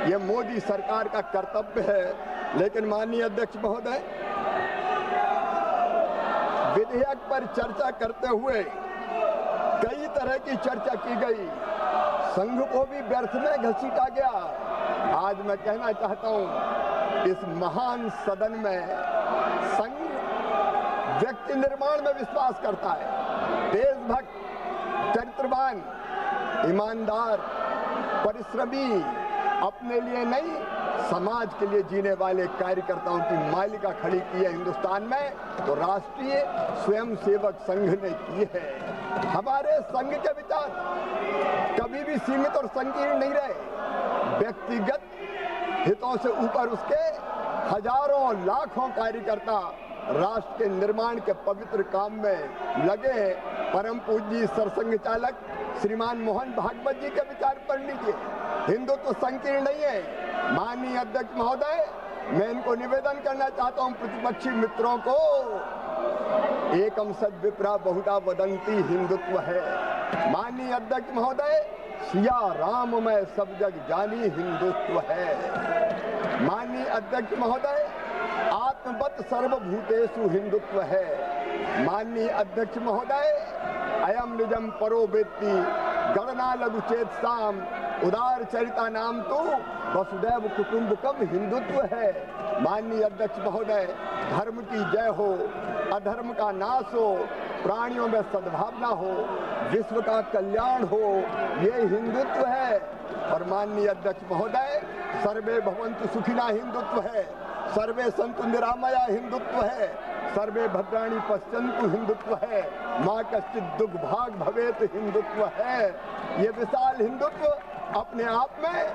ये मोदी सरकार का कर्तव्य है। लेकिन माननीय अध्यक्ष महोदय, विधेयक पर चर्चा करते हुए कई तरह की चर्चा की गई, संघ को भी व्यर्थ में घसीटा गया। आज मैं कहना चाहता हूं, इस महान सदन में संघ व्यक्ति निर्माण में विश्वास करता है। देशभक्त, चरित्रवान, ईमानदार, परिश्रमी, अपने लिए नहीं समाज के लिए जीने वाले कार्यकर्ताओं की मालिका खड़ी की है हिंदुस्तान में, तो राष्ट्रीय स्वयंसेवक संघ ने की है। हमारे संघ के विचार कभी भी सीमित और संकीर्ण नहीं रहे। व्यक्तिगत हितों से ऊपर उसके हजारों लाखों कार्यकर्ता राष्ट्र के निर्माण के पवित्र काम में लगे हैं। परम पूज्य सरसंघ चालक श्रीमान मोहन भागवत जी के विचार पढ़ लीजिए। हिंदुत्व संकीर्ण नहीं है। माननीय अध्यक्ष महोदय, मैं इनको निवेदन करना चाहता हूं, प्रतिपक्षी मित्रों को, एकम सद विप्रा बहुधा वदंती हिंदुत्व है। माननीय अध्यक्ष महोदय, सिया राम में सब जग जानी हिंदुत्व है। माननीय अध्यक्ष महोदय, आत्मवत सर्वभूतेषु हिंदुत्व है। माननीय अध्यक्ष महोदय, अयम निजम परो वेत्ति गणना लघु चेत साम उदार चरिता नाम तो वसुदैव कुटुंबकम हिंदुत्व है। माननीय अध्यक्ष महोदय, धर्म की जय हो, अधर्म का नाश हो, प्राणियों में सद्भावना हो, विश्व का कल्याण हो, ये हिंदुत्व है। और माननीय अध्यक्ष महोदय, सर्वे भवन्तु सुखिनः हिंदुत्व है, सर्वे सन्तु निरामया हिंदुत्व है, सर्वे भद्राणि पश्यन्तु हिंदुत्व है, माँ कश्चित् दुर्भाग भवेत हिंदुत्व है। ये विशाल हिंदुत्व अपने आप में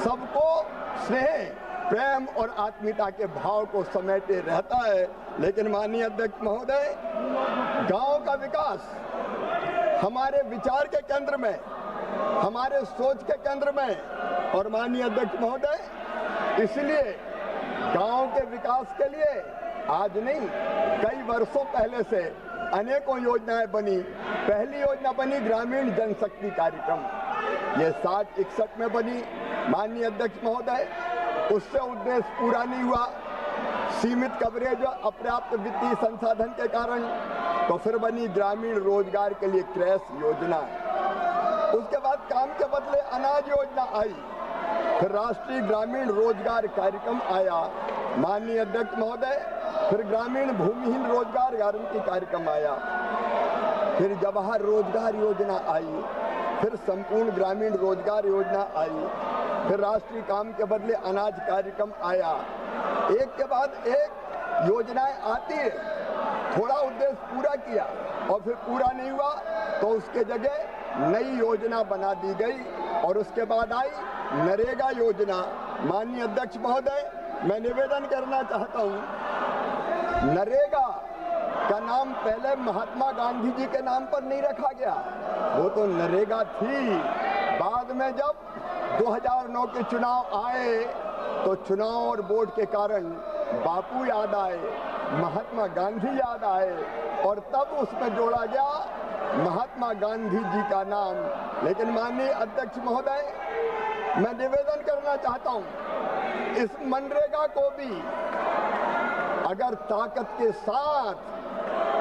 सबको स्नेह, प्रेम और आत्मीयता के भाव को समेटे रहता है। लेकिन माननीय अध्यक्ष महोदय, गांव का विकास हमारे विचार के केंद्र में, हमारे सोच के केंद्र में। और माननीय अध्यक्ष महोदय, इसलिए गांव के विकास के लिए आज नहीं, कई वर्षों पहले से अनेकों योजनाएं बनी। पहली योजना बनी ग्रामीण जनशक्ति कार्यक्रम, ये 60-61 में बनी। माननीय अध्यक्ष महोदय, उससे उद्देश्य पूरा नहीं हुआ, सीमित कवरेज, अपर्याप्त वित्तीय संसाधन के कारण। तो फिर बनी ग्रामीण रोजगार के लिए क्रैश योजना। उसके बाद काम के बदले अनाज योजना आई, फिर राष्ट्रीय ग्रामीण रोजगार कार्यक्रम आया। माननीय अध्यक्ष महोदय, फिर ग्रामीण भूमिहीन रोजगार गारंटी कार्यक्रम आया, फिर जवाहर रोजगार योजना आई, फिर संपूर्ण ग्रामीण रोजगार योजना आई, फिर राष्ट्रीय काम के बदले अनाज कार्यक्रम आया। एक के बाद एक योजनाएं आती है, थोड़ा उद्देश्य पूरा किया और फिर पूरा नहीं हुआ तो उसके जगह नई योजना बना दी गई और उसके बाद आई नरेगा योजना। माननीय अध्यक्ष महोदय, मैं निवेदन करना चाहता हूं, नरेगा का नाम पहले महात्मा गांधी जी के नाम पर नहीं रखा गया, वो तो नरेगा थी। बाद में जब 2009 के चुनाव आए तो चुनाव और वोट के कारण बापू याद आए, महात्मा गांधी याद आए और तब उसमें जोड़ा गया महात्मा गांधी जी का नाम। लेकिन माननीय अध्यक्ष महोदय, मैं निवेदन करना चाहता हूं, इस मनरेगा को भी अगर ताकत के साथ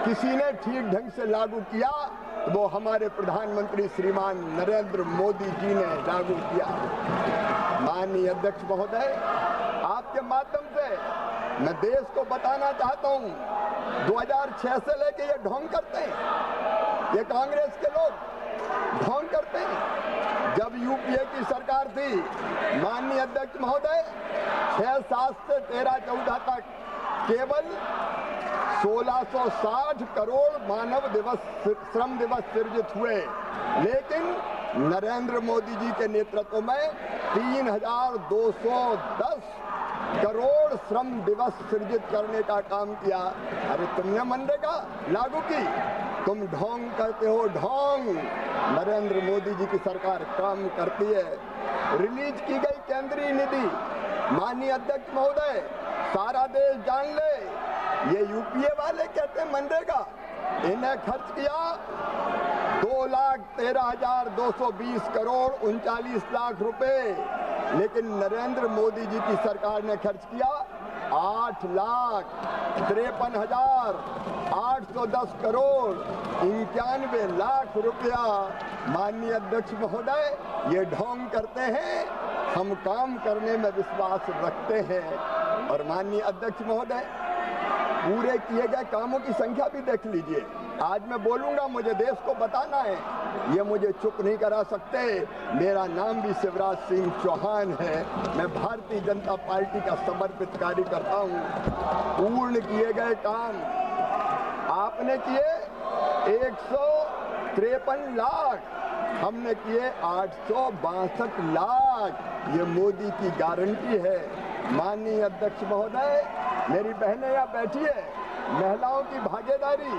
किसी ने ठीक ढंग से लागू किया तो वो हमारे प्रधानमंत्री श्रीमान नरेंद्र मोदी जी ने लागू किया। माननीय अध्यक्ष महोदय, आपके माध्यम से मैं देश को बताना चाहता हूं, 2006 से लेके ये ढोंग करते हैं, ये कांग्रेस के लोग ढोंग करते हैं। जब यूपीए की सरकार थी, माननीय अध्यक्ष महोदय, 6-7 से 13-14 तक केवल 1660 करोड़ मानव दिवस, श्रम दिवस सृजित हुए, लेकिन नरेंद्र मोदी जी के नेतृत्व में 3210 करोड़ श्रम दिवस सृजित करने का काम किया। अरे तुमने मनरेगा लागू की, तुम ढोंग करते हो, ढोंग। नरेंद्र मोदी जी की सरकार काम करती है। रिलीज की गई केंद्रीय निधि, माननीय अध्यक्ष महोदय, सारा देश जान ले, ये यूपीए वाले कहते हैं मनरेगा, इन्हें खर्च किया 2,13,220 करोड़ 39 लाख रुपए। लेकिन नरेंद्र मोदी जी की सरकार ने खर्च किया 8,53,810 करोड़ 91 लाख रुपया। माननीय अध्यक्ष महोदय, ये ढोंग करते हैं, हम काम करने में विश्वास रखते हैं। और माननीय अध्यक्ष महोदय, पूरे किए गए कामों की संख्या भी देख लीजिए। आज मैं बोलूंगा, मुझे देश को बताना है, ये मुझे चुप नहीं करा सकते। मेरा नाम भी शिवराज सिंह चौहान है, मैं भारतीय जनता पार्टी का समर्पित कार्यकर्ता हूं। पूर्ण किए गए काम आपने किए 153 लाख, हमने किए 862 लाख। ये मोदी की गारंटी है। माननीय अध्यक्ष महोदय, मेरी बहनें यहाँ बैठी है, महिलाओं की भागीदारी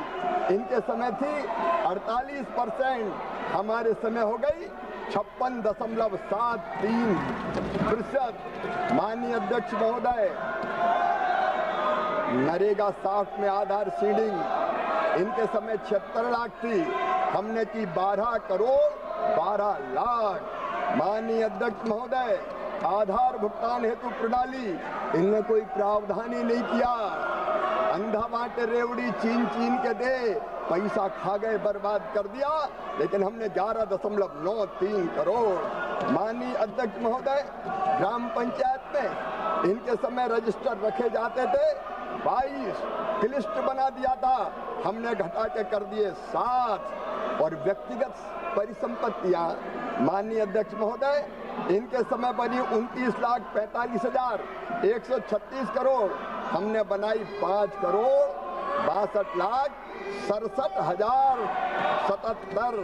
इनके समय थी 48%, हमारे समय हो गई 56.73%। माननीय अध्यक्ष महोदय, नरेगा साफ्ट में आधार सीडिंग इनके समय 76 लाख थी, हमने की 12 करोड़ 12 लाख। माननीय अध्यक्ष महोदय, आधार भुगतान हेतु प्रणाली इनने कोई प्रावधान ही नहीं किया। अंधा बांटे रेवड़ी चीन चीन के दे, पैसा खा गए, बर्बाद कर दिया। लेकिन हमने 11.93 करोड़। माननीय अध्यक्ष महोदय, ग्राम पंचायत में इनके समय रजिस्टर रखे जाते थे 22, लिस्ट बना दिया था, हमने घटा के कर दिए 7। और व्यक्तिगत परिसंपत्तियां, माननीय अध्यक्ष महोदय, इनके समय बनी 29,45,136 करोड़, हमने बनाई 5 करोड़ 62,67,077।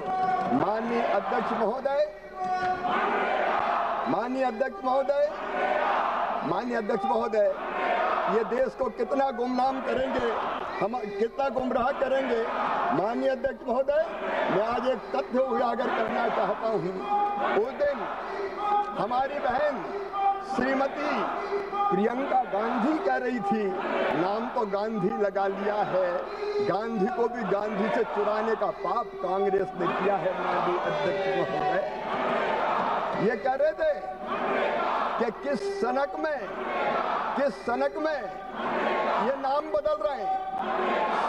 माननीय अध्यक्ष महोदय, माननीय अध्यक्ष महोदय, ये देश को कितना गुमनाम करेंगे, हम कितना गुमराह करेंगे। माननीय अध्यक्ष महोदय, मैं आज एक तथ्य उजागर करना चाहता हूँ। उस दिन हमारी बहन श्रीमती प्रियंका गांधी कह रही थी, नाम तो गांधी लगा लिया है, गांधी को भी गांधी से चुराने का पाप कांग्रेस ने किया है। माननीय अध्यक्ष महोदय, ये कह रहे थे कि किस सनक में ये नाम बदल रहे हैं।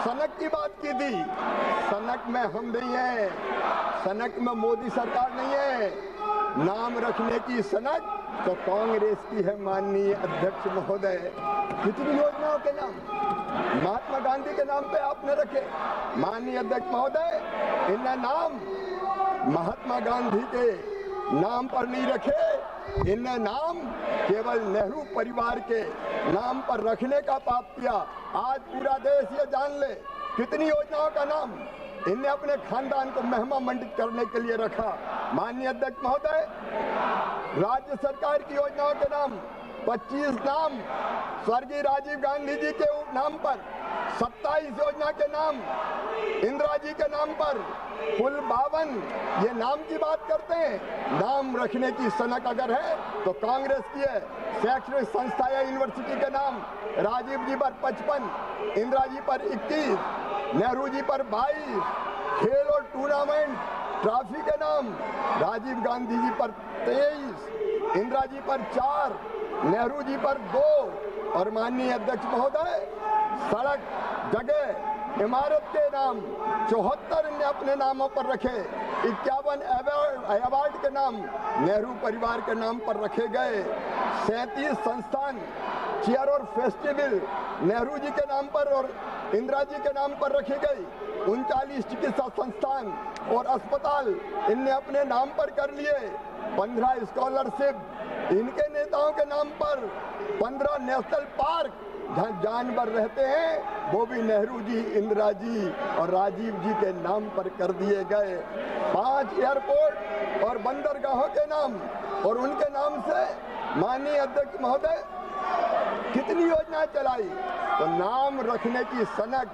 सनक की बात की थी, सनक में हम नहीं है, सनक में मोदी सरकार नहीं है। नाम रखने की सनक तो कांग्रेस की है। माननीय अध्यक्ष महोदय, कितनी योजनाओं के नाम महात्मा गांधी के नाम पे आपने रखे। माननीय अध्यक्ष महोदय, इनने नाम महात्मा गांधी के नाम पर नहीं रखे, इनने नाम केवल नेहरू परिवार के नाम पर रखने का पाप किया। आज पूरा देश ये जान ले, कितनी योजनाओं का नाम इनने अपने खानदान को महिमा मंडित करने के लिए रखा। माननीय अध्यक्ष महोदय, राज्य सरकार की योजनाओं के नाम 25 नाम स्वर्गीय राजीव गांधी जी के नाम पर, 27 योजना के नाम इंदिरा जी के नाम पर, कुल 52। ये नाम की बात करते हैं। नाम रखने की सनक अगर है तो कांग्रेस की है। शैक्षणिक संस्था या यूनिवर्सिटी के नाम राजीव जी पर 55, इंदिरा जी पर 21, नेहरू जी पर 22। खेल और टूर्नामेंट ट्रॉफी के नाम राजीव गांधी जी पर 23, इंदिरा जी पर 4, नेहरू जी पर 2। और माननीय अध्यक्ष महोदय, सड़क, जगह, इमारत के नाम 74 ने अपने नामों पर रखे। 51 अवार्ड के नाम नेहरू परिवार के नाम पर रखे गए। 37 संस्थान, चेयर और फेस्टिवल नेहरू जी के नाम पर और इंदिरा जी के नाम पर रखी गई। 39 चिकित्सा संस्थान और अस्पताल इनने अपने नाम पर कर लिए। 15 स्कॉलरशिप इनके नेताओं के नाम पर। 15 नेशनल पार्क जहाँ जानवर रहते हैं वो भी नेहरू जी, इंदिरा जी और राजीव जी के नाम पर कर दिए गए। 5 एयरपोर्ट और बंदरगाहों के नाम और उनके नाम से माननीय अध्यक्ष महोदय कितनी योजनाएं चलाई। तो नाम रखने की सनक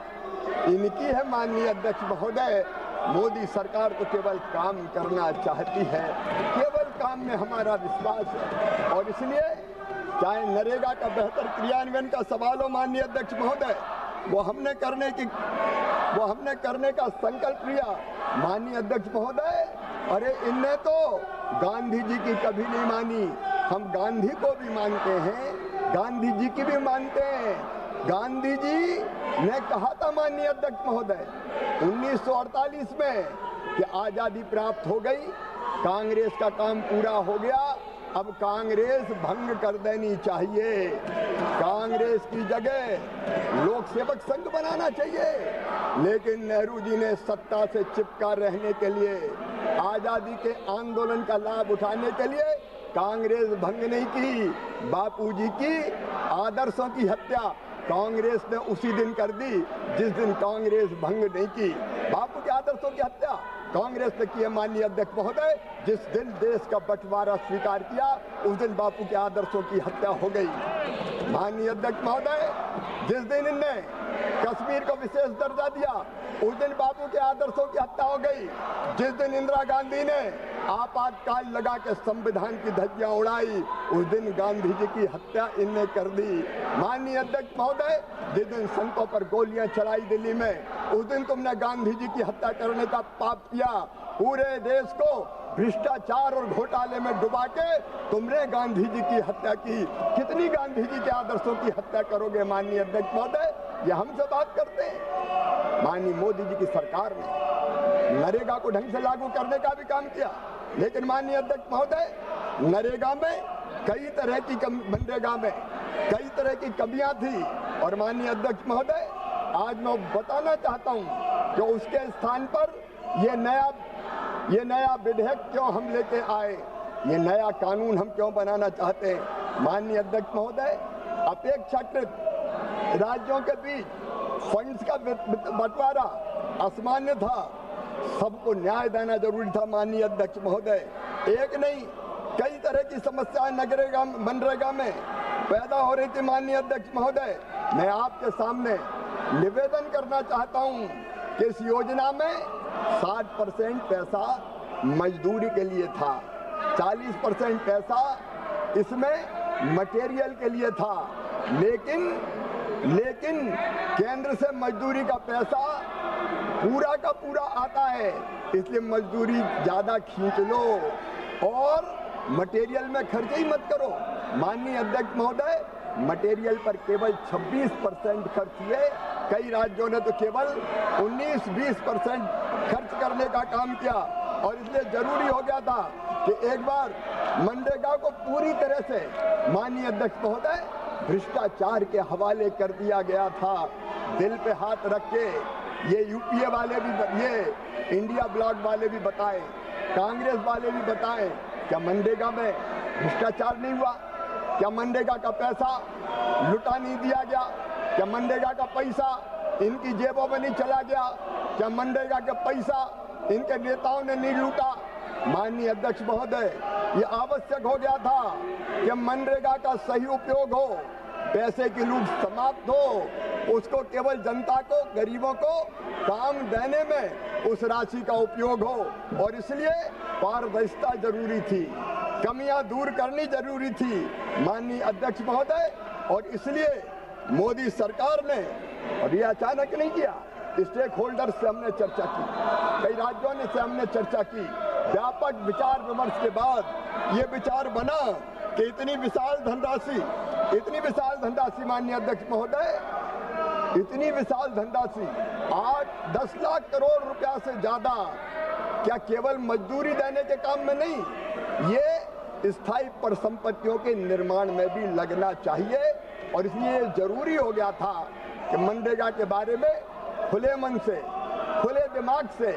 इनकी है। माननीय अध्यक्ष महोदय, मोदी सरकार तो केवल काम करना चाहती है, केवल काम में हमारा विश्वास है। और इसलिए चाहे नरेगा का बेहतर क्रियान्वयन का सवाल हो, माननीय अध्यक्ष महोदय, वो हमने करने का संकल्प लिया। माननीय अध्यक्ष महोदय, अरे इनने तो गांधी जी की कभी नहीं मानी, हम गांधी को भी मानते हैं, गांधी जी की भी मानते हैं। गांधी जी ने कहा था माननीय अध्यक्ष महोदय 1948 में कि आजादी प्राप्त हो गई, कांग्रेस का काम पूरा हो गया, अब कांग्रेस भंग कर देनी चाहिए, कांग्रेस की जगह लोक सेवक संघ बनाना चाहिए। लेकिन नेहरू जी ने सत्ता से चिपका रहने के लिए, आजादी के आंदोलन का लाभ उठाने के लिए कांग्रेस भंग नहीं की। बापूजी की आदर्शों की हत्या कांग्रेस ने उसी दिन कर दी जिस दिन कांग्रेस भंग नहीं की। बापू के आदर्शों की हत्या कांग्रेस ने की है माननीय अध्यक्ष महोदय। जिस दिन देश का बंटवारा स्वीकार किया उस दिन बापू के आदर्शों की हत्या हो गई। माननीय अध्यक्ष महोदय, जिस दिन इनने कश्मीर को विशेष दर्जा दिया उस दिन बापू के आदर्शों की हत्या हो गई। जिस दिन इंदिरा गांधी ने आपातकाल लगा के संविधान की धज्जियां उड़ाई उस दिन गांधी जी की हत्या इनने कर दी। माननीय अध्यक्ष महोदय, जिस दिन संतों पर गोलियां चलाई दिल्ली में उस दिन तुमने गांधी जी की हत्या करने का पाप किया। पूरे देश को भ्रष्टाचार और घोटाले में डुबा के तुमने गांधी जी की हत्या की। कितनी गांधी जी के आदर्शों की हत्या करोगे माननीय अध्यक्ष महोदय? ये हमसे बात करते हैं। माननीय मोदी जी की सरकार ने नरेगा को ढंग से लागू करने का भी काम किया, लेकिन माननीय अध्यक्ष महोदय नरेगा में कई तरह की मनरेगा में कई तरह की कमियां थी। और माननीय अध्यक्ष महोदय, आज मैं बताना चाहता हूं कि उसके स्थान पर ये नया विधेयक क्यों हम लेके आए, ये नया कानून हम क्यों बनाना चाहते हैं। माननीय अध्यक्ष महोदय, अपेक्षाकृत राज्यों के बीच फंड्स का बंटवारा असामान्य था, सबको न्याय देना जरूरी था। माननीय अध्यक्ष महोदय, एक नहीं कई तरह की समस्याएं मनरेगा में पैदा हो रही थी। माननीय अध्यक्ष महोदय, मैं आपके सामने निवेदन करना चाहता हूं कि इस योजना में 60% पैसा मजदूरी के लिए था, 40% पैसा इसमें मटेरियल के लिए था, लेकिन केंद्र से मजदूरी का पैसा पूरा का पूरा आता है, इसलिए मजदूरी ज्यादा खींच लो और मटेरियल में खर्च ही मत करो। माननीय अध्यक्ष महोदय, मटेरियल पर केवल 26% खर्च हुए, कई राज्यों ने तो केवल 19-20% खर्च करने का काम किया। और इसलिए जरूरी हो गया था कि एक बार मनरेगा को पूरी तरह से माननीय अध्यक्ष महोदय भ्रष्टाचार के हवाले कर दिया गया था। दिल पे हाथ रख के ये यूपीए वाले भी, ये इंडिया ब्लॉक वाले भी बताएं, कांग्रेस वाले भी बताएं, क्या मनरेगा में भ्रष्टाचार नहीं हुआ? क्या मनरेगा का पैसा लुटा नहीं दिया गया? क्या मनरेगा का पैसा इनकी जेबों में नहीं चला गया? क्या मनरेगा का पैसा इनके नेताओं ने नहीं लूटा? माननीय अध्यक्ष महोदय, ये आवश्यक हो गया था कि मनरेगा का सही उपयोग हो, पैसे की लूट समाप्त हो, उसको केवल जनता को, गरीबों को काम देने में उस राशि का उपयोग हो। और इसलिए पारदर्शिता जरूरी थी, कमियां दूर करनी जरूरी थी माननीय अध्यक्ष महोदय। और इसलिए मोदी सरकार ने, और ये अचानक नहीं किया, स्टेक होल्डर से हमने चर्चा की, कई राज्यों ने से हमने चर्चा की, व्यापक विचार विमर्श के बाद ये विचार बना कि इतनी विशाल धनराशि माननीय अध्यक्ष महोदय, इतनी विशाल धनराशि 8-10 लाख करोड़ रुपया से ज्यादा क्या केवल मजदूरी देने के काम में नहीं, ये स्थायी परिसंपत्तियों के निर्माण में भी लगना चाहिए। और इसलिए जरूरी हो गया था कि मनरेगा के बारे में खुले मन से, खुले दिमाग से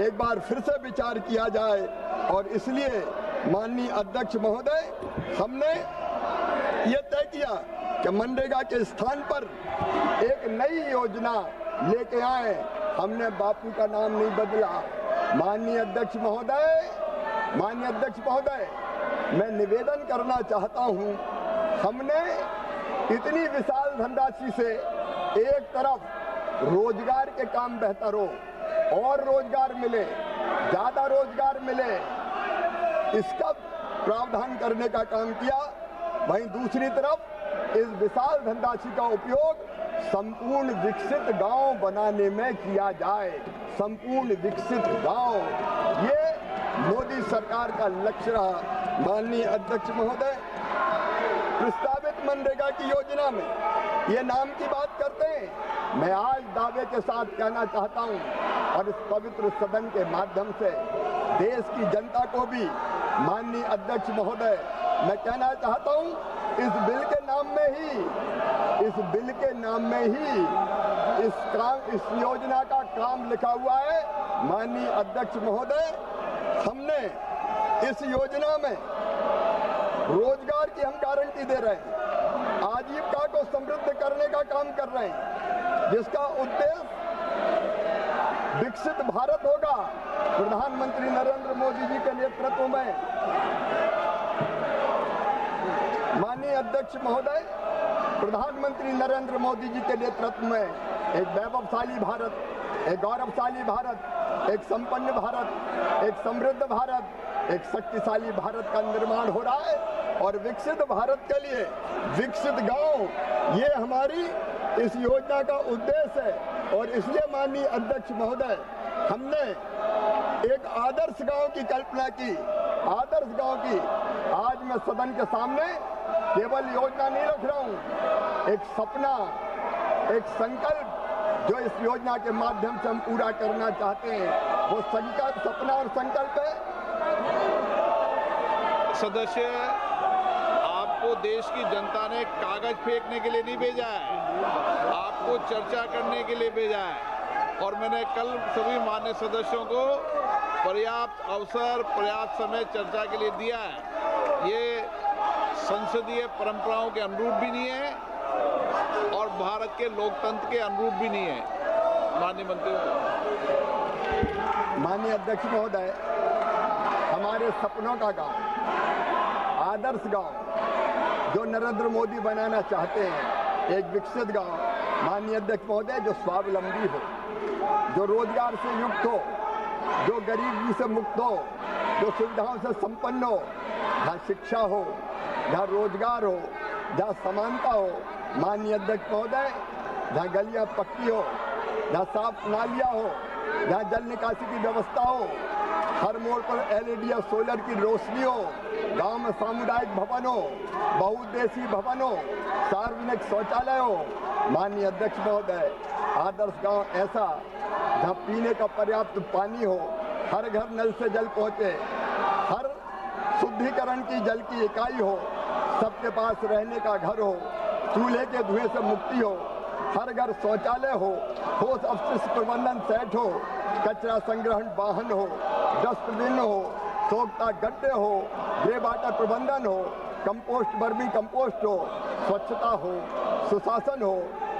एक बार फिर से विचार किया जाए। और इसलिए माननीय अध्यक्ष महोदय, हमने ये तय किया कि मनरेगा के स्थान पर एक नई योजना लेके आए। हमने बापू का नाम नहीं बदला। माननीय अध्यक्ष महोदय, मैं निवेदन करना चाहता हूं, हमने इतनी विशाल धनराशि से एक तरफ रोजगार के काम बेहतर हो और रोजगार मिले, ज्यादा रोजगार मिले, इसका प्रावधान करने का काम किया। वहीं दूसरी तरफ इस विशाल धनराशि का उपयोग संपूर्ण विकसित गांव बनाने में किया जाए। संपूर्ण विकसित गांव, ये मोदी सरकार का लक्ष्य रहा। माननीय अध्यक्ष महोदय, प्रस्तावित मनरेगा की योजना में ये नाम की बात करते हैं। मैं आज दावे के साथ कहना चाहता हूं और इस पवित्र सदन के माध्यम से देश की जनता को भी, माननीय अध्यक्ष महोदय, मैं कहना चाहता हूं, इस बिल के नाम में ही इस योजना का काम लिखा हुआ है। माननीय अध्यक्ष महोदय, हमने इस योजना में रोजगार की हम गारंटी दे रहे हैं, आजीविका को समृद्ध करने का काम कर रहे हैं, जिसका उद्देश्य विकसित भारत होगा। प्रधानमंत्री नरेंद्र मोदी जी के नेतृत्व में, माननीय अध्यक्ष महोदय, प्रधानमंत्री नरेंद्र मोदी जी के नेतृत्व में एक वैभवशाली भारत, एक गौरवशाली भारत, एक संपन्न भारत, एक समृद्ध भारत, एक शक्तिशाली भारत का निर्माण हो रहा है। और विकसित भारत के लिए विकसित गांव, ये हमारी इस योजना का उद्देश्य है। और इसलिए माननीय अध्यक्ष महोदय, हमने एक आदर्श गांव की कल्पना की, आदर्श गांव की। आज मैं सदन के सामने केवल योजना नहीं रख रहा हूं, एक सपना, एक संकल्प जो इस योजना के माध्यम से हम पूरा करना चाहते हैं, वो संकल्प, सपना और संकल्प है। सदस्य, आपको देश की जनता ने कागज फेंकने के लिए नहीं भेजा है, आपको चर्चा करने के लिए भेजा है। और मैंने कल सभी मान्य सदस्यों को पर्याप्त अवसर, पर्याप्त समय चर्चा के लिए दिया है। ये संसदीय परंपराओं के अनुरूप भी नहीं है और भारत के लोकतंत्र के अनुरूप भी नहीं है। माननीय मंत्री, माननीय अध्यक्ष महोदय, हमारे सपनों का गांव, आदर्श गांव जो नरेंद्र मोदी बनाना चाहते हैं, एक विकसित गांव, माननीय अध्यक्ष महोदय, जो स्वावलंबी हो, जो रोजगार से युक्त हो, जो गरीबी से मुक्त हो, जो सुविधाओं से संपन्न हो, जहाँ शिक्षा हो, जहाँ रोजगार हो, जहाँ समानता हो। माननीय अध्यक्ष महोदय, जहाँ गलियाँ पक्की हो, जहाँ साफ नालियाँ हो, जहाँ जल निकासी की व्यवस्था हो, हर मोड़ पर LED और सोलर की रोशनी हो, गांव में सामुदायिक भवन हो, बहुउद्देशीय भवन हो, सार्वजनिक शौचालय हो। माननीय अध्यक्ष महोदय, आदर्श गांव ऐसा जहाँ पीने का पर्याप्त पानी हो, हर घर नल से जल पहुँचे, हर शुद्धिकरण की जल की इकाई हो, सबके पास रहने का घर हो, चूल्हे के धुएं से मुक्ति हो, हर घर शौचालय हो, ठोस अपशिष्ट प्रबंधन सेट हो, कचरा संग्रहण वाहन हो, डस्टबिन हो, सोखता गड्ढे हो, ग्रे वाटर प्रबंधन हो, कंपोस्ट, वर्मी कंपोस्ट हो, स्वच्छता हो, सुशासन हो।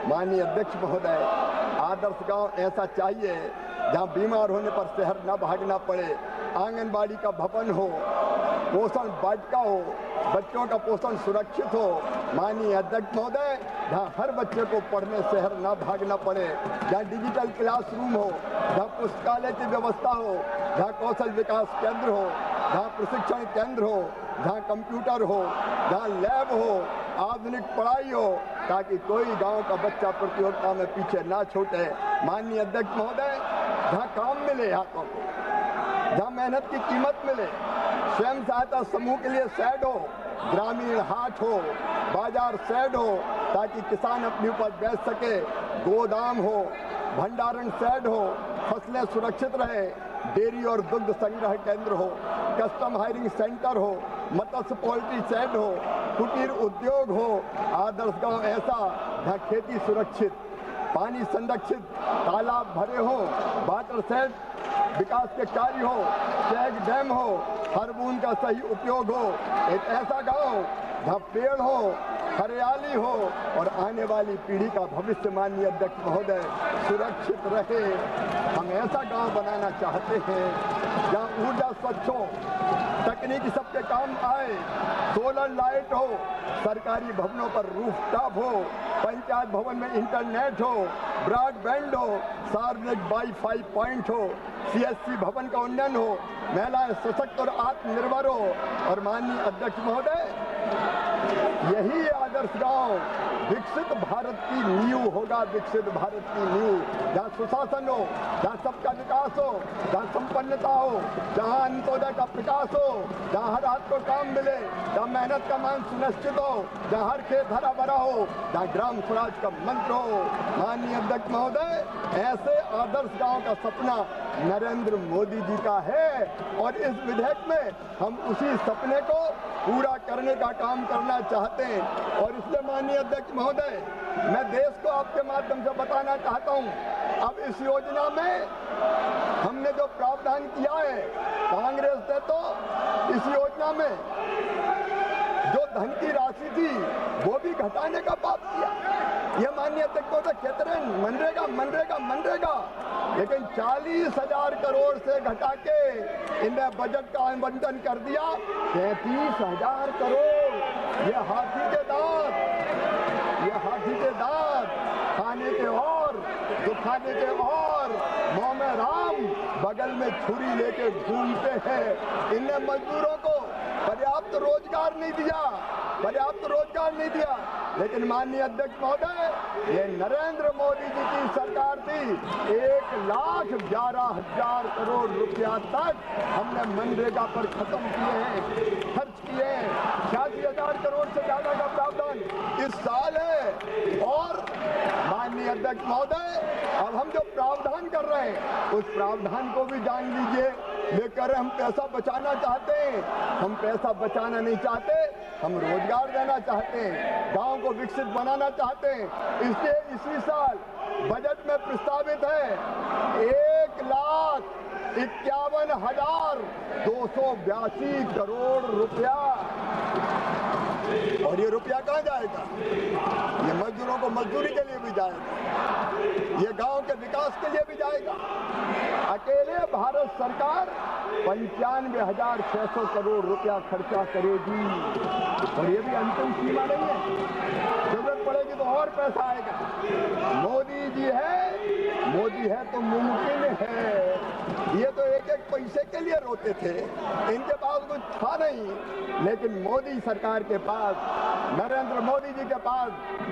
माननीय अध्यक्ष महोदय, आदर्श गांव ऐसा चाहिए जहां बीमार होने पर शहर न भागना पड़े, आंगनबाड़ी का भवन हो, पोषण वाटिका हो, बच्चों का पोषण सुरक्षित हो। माननीय अध्यक्ष महोदय, जहाँ हर बच्चे को पढ़ने शहर न भागना पड़े, जहाँ डिजिटल क्लासरूम हो, जहाँ पुस्तकालय की व्यवस्था हो, जहाँ कौशल विकास केंद्र हो, जहाँ प्रशिक्षण केंद्र हो, जहाँ कंप्यूटर हो, जहाँ लैब हो, आधुनिक पढ़ाई हो, ताकि कोई गांव का बच्चा प्रतियोगिता में पीछे ना छूटे। माननीय अध्यक्ष महोदय, जहाँ काम मिले हाथों को, जहाँ मेहनत की कीमत मिले, स्वयं सहायता समूह के लिए शेड हो, ग्रामीण हाट हो, बाजार शेड हो, ताकि किसान अपनी उपज बेच सके, गोदाम हो, भंडारण शेड हो, फसलें सुरक्षित रहे, डेयरी और दुग्ध संग्रह केंद्र हो, कस्टम हायरिंग सेंटर हो, मत्स्य पोल्ट्री शेड हो, कुटीर उद्योग हो। आदर्श गांव ऐसा जहाँ खेती सुरक्षित, पानी संरक्षित, तालाब भरे हो, वाटर शेड विकास के कार्य हो, चेक डैम हो, हर बूंद का सही उपयोग हो। एक ऐसा गांव जहाँ पेड़ हो, हरियाली हो और आने वाली पीढ़ी का भविष्य, माननीय अध्यक्ष महोदय, सुरक्षित रहे। हम ऐसा गांव बनाना चाहते हैं जहाँ ऊर्जा स्वच्छ हो, तकनीकी सबके काम आए, सोलर लाइट हो, सरकारी भवनों पर रूफटॉप हो, पंचायत भवन में इंटरनेट हो, ब्रॉडबैंड हो, सार्वजनिक वाईफाई पॉइंट हो, CSC भवन का उन्नयन हो, महिलाएं सशक्त और आत्मनिर्भर हो। और माननीय अध्यक्ष महोदय, यही आदर्श आदर्श गांव विकसित भारत की नींव होगा, विकसित भारत की नींव। जहाँ सुशासन हो, जहाँ सबका विकास हो, जहाँ संपन्नता हो, जहाँ अंत्योदय का प्रकाश हो, जहाँ हर हाथ को काम मिले, जहाँ मेहनत का मान सुनिश्चित हो, जहाँ हर खेत हरा भरा हो, जहाँ ग्राम स्वराज का मंत्र हो। माननीय अध्यक्ष महोदय, ऐसे आदर्श गांव का सपना नरेंद्र मोदी जी का है और इस विधेयक में हम उसी सपने को पूरा करने का काम करना चाहते हैं। और इसलिए माननीय अध्यक्ष महोदय, मैं देश को आपके माध्यम से बताना चाहता हूं, अब इस योजना में हमने जो प्रावधान किया है, कांग्रेस ने तो इस योजना में जो धन की राशि थी वो भी घटाने का पाप किया। ये माननीय अध्यक्ष महोदय कहते रहे मनरेगा मनरेगा मनरेगा, लेकिन 40,000 करोड़ से घटा के इन्हें बजट का आवंटन कर दिया 33,000 करोड़। ये हाथी के दांत, ये हाथी के दांत खाने के और दुखाने के और, मुंह में राम बगल में छुरी लेके घूमते हैं। इन्हें मजदूरों को पर्याप्त रोजगार नहीं दिया, पर्याप्त रोजगार नहीं दिया। लेकिन माननीय अध्यक्ष महोदय, ये नरेंद्र मोदी जी की सरकार थी, 1,11,000 करोड़ रुपया तक हमने मनरेगा पर खत्म किए हैं, खर्च किए हैं। 86,000 करोड़ से ज्यादा का प्रावधान इस साल है। और माननीय अध्यक्ष महोदय, अब हम जो प्रावधान कर रहे हैं उस प्रावधान को भी जान लीजिए, लेकर हम पैसा बचाना चाहते हैं। हम पैसा बचाना नहीं चाहते, हम रोजगार देना चाहते हैं, गांव को विकसित बनाना चाहते हैं। इसलिए इसी साल बजट में प्रस्तावित है 1,51,282 करोड़ रुपया। और ये रुपया कहाँ जाएगा? ये मजदूरों को मजदूरी के लिए भी जाएगा, ये गांव के विकास के लिए भी जाएगा। अकेले भारत सरकार 95,600 करोड़ रुपया खर्चा करेगी। और ये भी अंतिम सीमा नहीं है, जरूरत पड़ेगी तो और पैसा आएगा। मोदी जी है, मोदी है तो मुमकिन है। ये तो एक एक पैसे के लिए रोते थे, इनके पास कुछ था नहीं, लेकिन मोदी सरकार के पास, नरेंद्र मोदी जी के पास